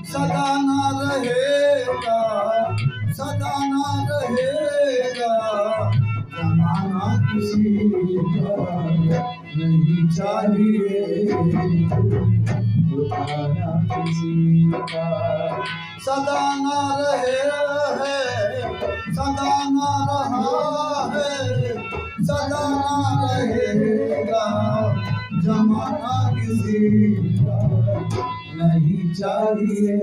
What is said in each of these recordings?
सदा ना रहेगा, सदा ना रहेगा, जमाना किसी का नहीं चाहिए, झुकाना किसी का सदा ना रहे है, सदा ना रहा है, सदा ना रहेगा, जमाना किसी का नहीं चाहिए,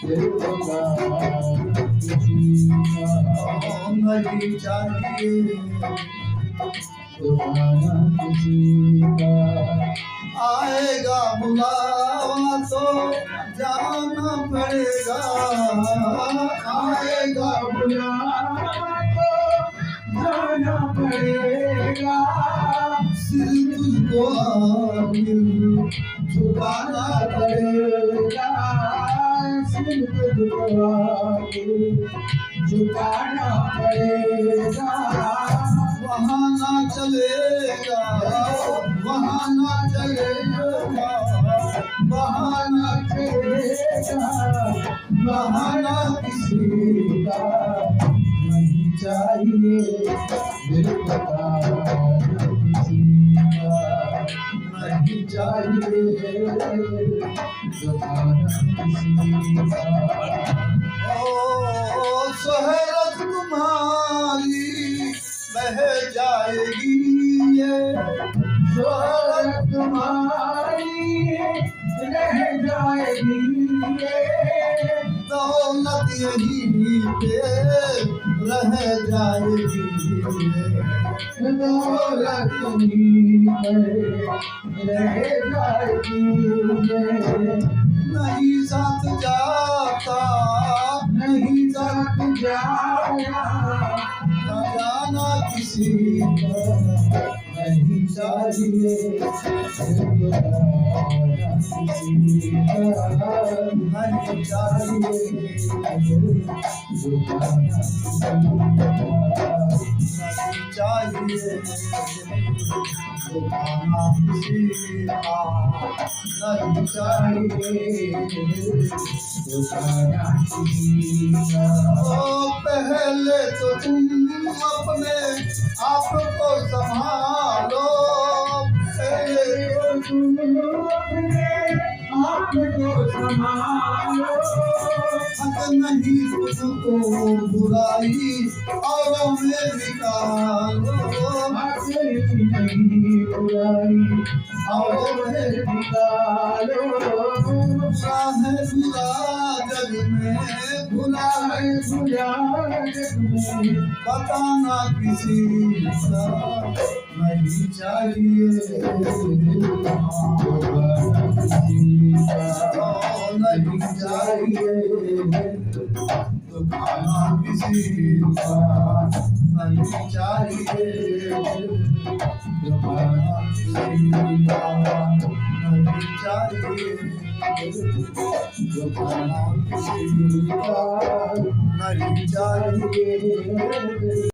झुकाना किसी का नहीं चाहिए, झुकाना किसी का आएगा बुलावा तो जाना पड़ेगा, आएगा बुलावा तो जाना पड़ेगा, सिर तुझको आखिर झुकाना पड़ेगा, सिर तुझको झुकाना पड़ेगा, वहाँ ना चलेगा, वहाँ ना चलेगा, वहाँ ना चलेगा, बहाना किसी का नहीं चाहिए झुकाना किसी का नहीं चाहिए, झुकाना किसी का ओ शोहरत तुम्हारी बह जाएगी, ये शोहरत तुम्हारी रह जाएगी, दौलत यही पे रह जाएगी, दौलत तुम्हीं पर रह जाएगी, नहीं साथ जाता, नहीं साथ जाया, खजाना किसी का नहीं चाहिए झुकाना किसी का नहीं चाहिए, झुकाना नहीं चाहिए, झुकाना किसी का नहीं चाहिए, झुकाना किसी का ओ पहले तो तुम अपने आप को संभालो, पहले तो तुम अपने आप को संभालो, हक नहीं तुझको बुराई औरों में निकालो, हक नहीं बुराई औरों में निकालो, चाहे बुरा जग में भुला है, बुरा जग में बताना किसी का नहीं चाहिए, झुकाना किसी का नहीं चाहिए, दुखाना किसी का नहीं चाहिए, दुखाना किसी का नहीं चाहिए, दुखाना किसी का नहीं चाहिए।